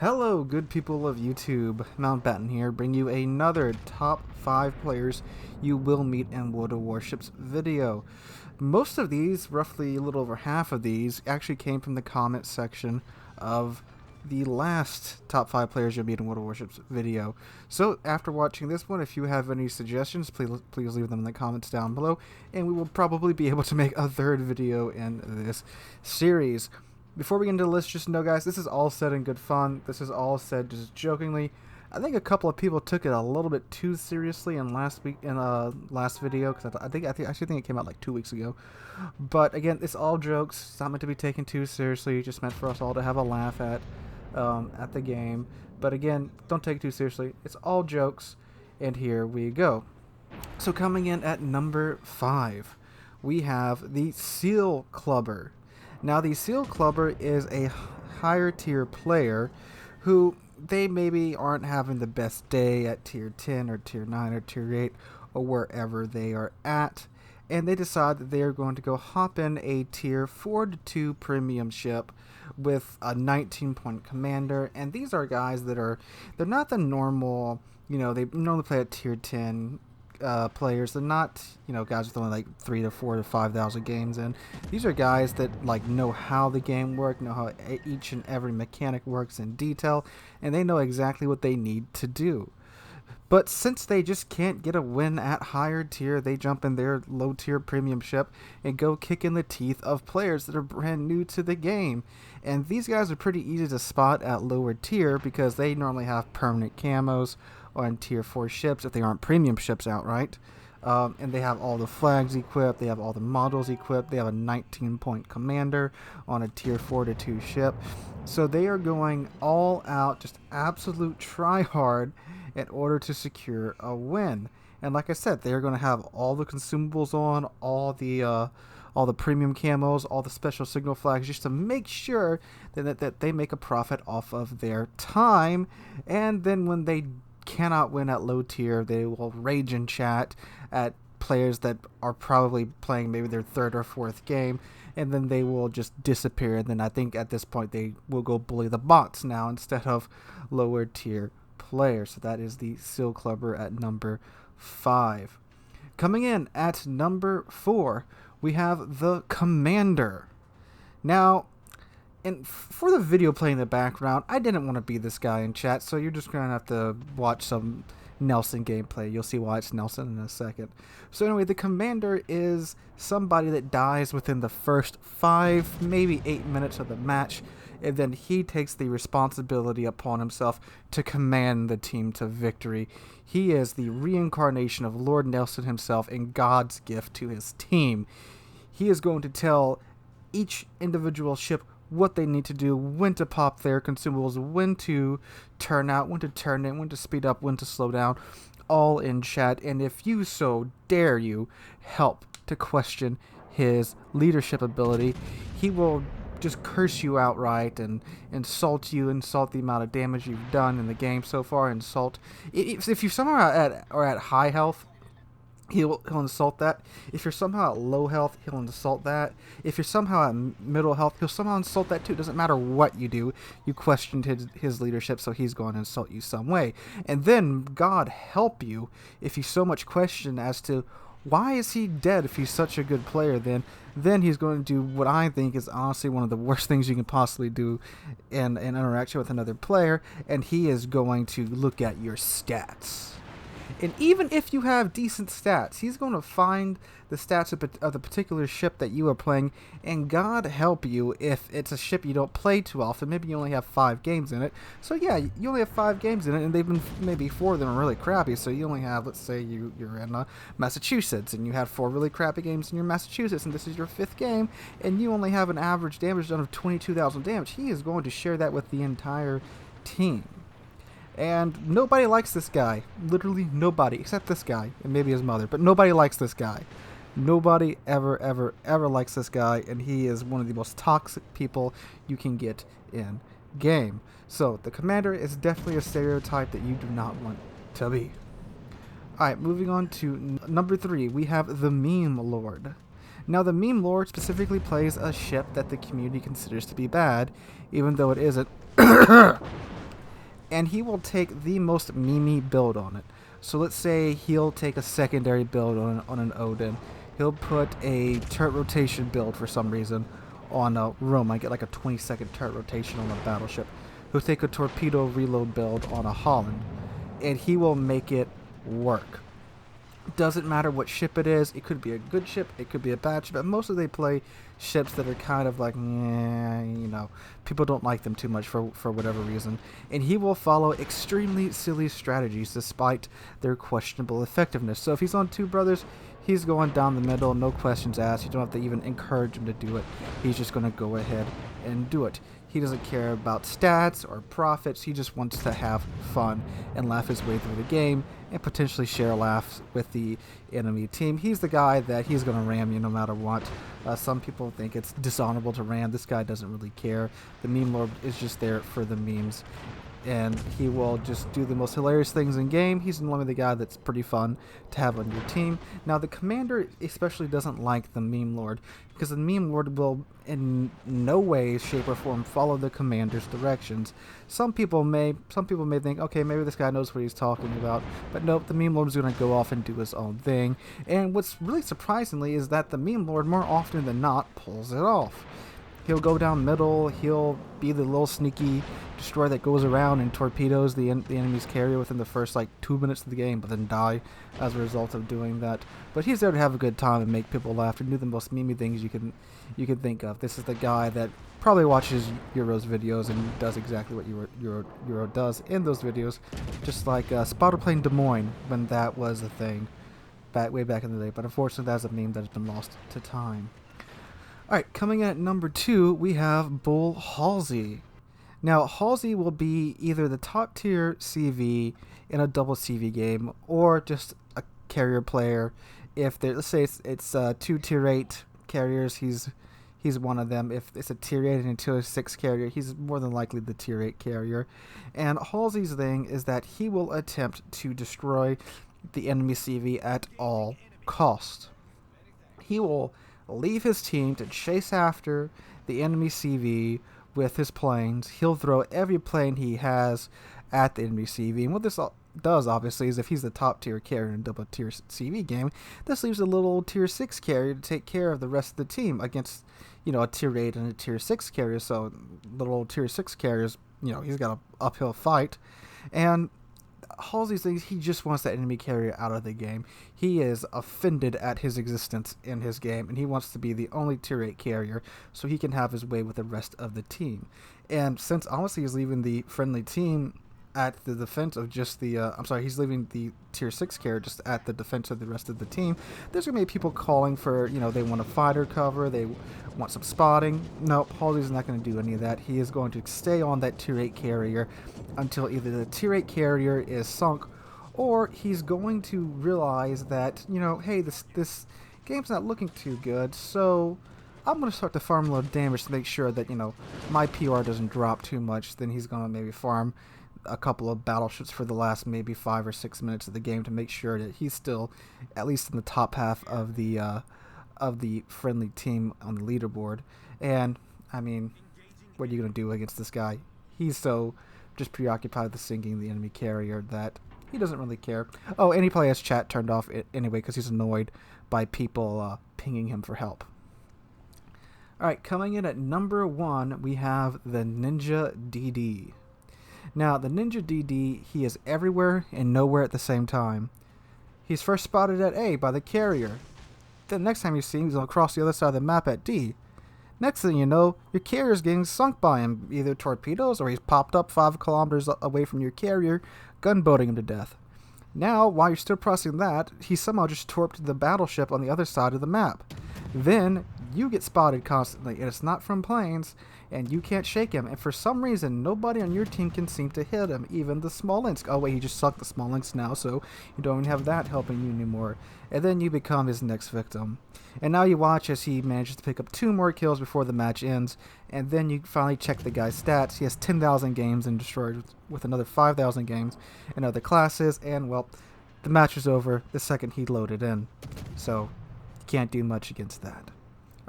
Hello, good people of YouTube. Mountbatten here, bring you another top 5 players you will meet in World of Warships video. Most of these, roughly a little over half of these, actually came from the comment section of the last top 5 players you'll meet in World of Warships video. So after watching this one, if you have any suggestions, please leave them in the comments down below, and we will probably be able to make a third video in this series. Before we get into the list, just know, guys, this is all said in good fun. This is all said just jokingly. I think a couple of people took it a little bit too seriously in last video, because I actually think it came out like 2 weeks ago. But again, it's all jokes. It's not meant to be taken too seriously. Just meant for us all to have a laugh at the game. But again, don't take it too seriously. It's all jokes. And here we go. So coming in at number 5, we have the Seal Clubber. Now, the Seal Clubber is a higher tier player who they maybe aren't having the best day at tier 10 or tier 9 or tier 8 or wherever they are at, and they decide that they are going to go hop in a tier 4 to 2 premium ship with a 19-point commander. And these are guys that they're not the normal, they normally play at tier 10 players. They're not, guys with only like 3 to 4 to 5,000 games in. These are guys that know how the game works, know how each and every mechanic works in detail, and they know exactly what they need to do. But since they just can't get a win at higher tier, they jump in their low tier premium ship and go kick in the teeth of players that are brand new to the game. And these guys are pretty easy to spot at lower tier because they normally have permanent camos on tier 4 ships if they aren't premium ships outright. And they have all the flags equipped, they have all the models equipped, they have a 19-point commander on a tier 4 to 2 ship. So they are going all out, just absolute try hard in order to secure a win. And like I said, they're going to have all the consumables on, all the premium camos, all the special signal flags, just to make sure that they make a profit off of their time. And then when they cannot win at low tier, they will rage in chat at players that are probably playing maybe their 3rd or 4th game, and then they will just disappear. And then I think at this point they will go bully the bots now instead of lower tier players. So that is the Seal Clubber at number 5. Coming in at number 4, we have the Commander. Now, and for the video playing in the background, I didn't want to be this guy in chat, so you're just going to have to watch some Nelson gameplay. You'll see why it's Nelson in a second. So anyway, the Commander is somebody that dies within the first 5, maybe 8 minutes of the match, and then he takes the responsibility upon himself to command the team to victory. He is the reincarnation of Lord Nelson himself and God's gift to his team. He is going to tell each individual ship what they need to do, when to pop their consumables, when to turn out, when to turn in, when to speed up, when to slow down, all in chat. And if you so dare you help to question his leadership ability, he will just curse you outright and insult you, insult the amount of damage you've done in the game so far, insult if you somehow are at high health, he'll insult that. If you're somehow at low health, he'll insult that. If you're somehow at middle health, he'll somehow insult that too. It doesn't matter what you do. You questioned his leadership, so he's going to insult you some way. And then, God help you, if you so much question as to why is he dead if he's such a good player, then he's going to do what I think is honestly one of the worst things you can possibly do in an interaction with another player, and he is going to look at your stats. And even if you have decent stats, he's going to find the stats of the particular ship that you are playing, and God help you if it's a ship you don't play too often. Maybe you only have 5 games in it. So yeah, you only have 5 games in it, and they've been maybe 4 of them are really crappy. So you only have, let's say you're in Massachusetts, and you had 4 really crappy games in your Massachusetts, and this is your 5th game, and you only have an average damage done of 22,000 damage. He is going to share that with the entire team. And nobody likes this guy. Literally nobody, except this guy and maybe his mother. But nobody likes this guy. Nobody ever likes this guy, and he is one of the most toxic people you can get in game. So the Commander is definitely a stereotype that you do not want to be. Alright, moving on to number 3, we have the Meme Lord. Now, the Meme Lord specifically plays a ship that the community considers to be bad, even though it isn't. and he will take the most memey build on it. So let's say he'll take a secondary build on an Odin. He'll put a turret rotation build for some reason on a Rome. I get like a 20-second turret rotation on a battleship. He'll take a torpedo reload build on a Holland, and he will make it work. Doesn't matter what ship it is. It could be a good ship, it could be a bad ship, but mostly they play ships that are kind of like, people don't like them too much for whatever reason. And he will follow extremely silly strategies despite their questionable effectiveness. So if he's on Two Brothers, he's going down the middle, no questions asked. You don't have to even encourage him to do it. He's just going to go ahead and do it. He doesn't care about stats or profits. He just wants to have fun and laugh his way through the game and potentially share laughs with the enemy team. He's the guy that he's going to ram you no matter what. Some people think it's dishonorable to ram. This guy doesn't really care. The meme lord is just there for the memes, and he will just do the most hilarious things in game. He's normally the guy that's pretty fun to have on your team. Now, the commander especially doesn't like the meme lord, because the meme lord will in no way, shape, or form follow the commander's directions. Some people may think, okay, maybe this guy knows what he's talking about, but nope, the meme lord is going to go off and do his own thing. And what's really surprisingly is that the meme lord, more often than not, pulls it off. He'll go down middle, he'll be the little sneaky destroyer that goes around and torpedoes the enemy's carrier within the first 2 minutes of the game, but then die as a result of doing that. But he's there to have a good time and make people laugh and do the most memey things you can think of. This is the guy that probably watches Euro's videos and does exactly what Euro does in those videos, just like Spotter Plane Des Moines when that was a thing way back in the day. But unfortunately, that's a meme that has been lost to time. Alright, coming in at number 2, we have Bull Halsey. Now, Halsey will be either the top tier CV in a double CV game, or just a carrier player. If let's say it's 2 tier 8 carriers, he's one of them. If it's a tier 8 and a tier 6 carrier, he's more than likely the tier 8 carrier. And Halsey's thing is that he will attempt to destroy the enemy CV at all costs. He will leave his team to chase after the enemy CV with his planes. He'll throw every plane he has at the enemy CV. And what this does, obviously, is if he's the top tier carrier in a double tier CV game, this leaves a little tier 6 carrier to take care of the rest of the team against, a tier 8 and a tier 6 carrier. So little tier 6 carriers, he's got an uphill fight. And Halsey's things, he just wants that enemy carrier out of the game. He is offended at his existence in his game, and he wants to be the only tier 8 carrier so he can have his way with the rest of the team. And since honestly he's leaving the friendly team at the defense of just the he's leaving the tier 6 carrier just at the defense of the rest of the team, there's going to be people calling for, they want a fighter cover, they want some spotting. Nope, Halsey's not going to do any of that. He is going to stay on that tier 8 carrier until either the tier 8 carrier is sunk, or he's going to realize that, hey, this game's not looking too good, so I'm going to start to farm a little damage to make sure that, my PR doesn't drop too much. Then he's going to maybe farm a couple of battleships for the last maybe 5 or 6 minutes of the game to make sure that he's still at least in the top half of the friendly team on the leaderboard. And I mean, what are you going to do against this guy? He's so just preoccupied with sinking the enemy carrier that he doesn't really care. Oh, and he probably has chat turned off anyway because he's annoyed by people pinging him for help. Alright, coming in at number 1, we have the Ninja DD. Now, the Ninja DD, he is everywhere and nowhere at the same time. He's first spotted at A by the carrier. Then next time you see him, he's across the other side of the map at D. Next thing you know, your carrier's getting sunk by him, either torpedoes or he's popped up 5 kilometers away from your carrier, gunboating him to death. Now, while you're still processing that, he somehow just torped the battleship on the other side of the map. Then, you get spotted constantly, and it's not from planes, and you can't shake him, and for some reason, nobody on your team can seem to hit him, even the small links. Oh wait, he just sucked the small links now, so you don't even have that helping you anymore. And then you become his next victim. And now you watch as he manages to pick up 2 more kills before the match ends, and then you finally check the guy's stats. He has 10,000 games and destroyed with another 5,000 games in other classes, and well, the match is over the second he loaded in. So, you can't do much against that.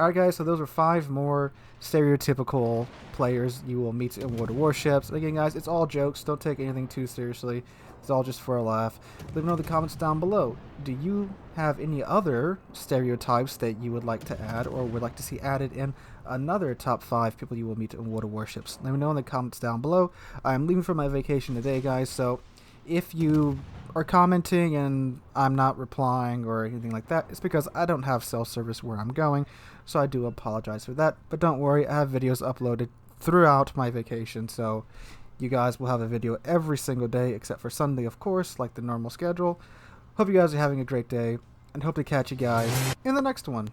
Alright guys, so those are 5 more stereotypical players you will meet in World of Warships. Again guys, it's all jokes, don't take anything too seriously. It's all just for a laugh. Let me know in the comments down below. Do you have any other stereotypes that you would like to add or would like to see added in another top 5 people you will meet in World of Warships? Let me know in the comments down below. I'm leaving for my vacation today guys, so if you are commenting and I'm not replying or anything like that, it's because I don't have cell service where I'm going, so I do apologize for that. But don't worry, I have videos uploaded throughout my vacation, so you guys will have a video every single day except for Sunday, of course, like the normal schedule. Hope you guys are having a great day, and hope to catch you guys in the next one.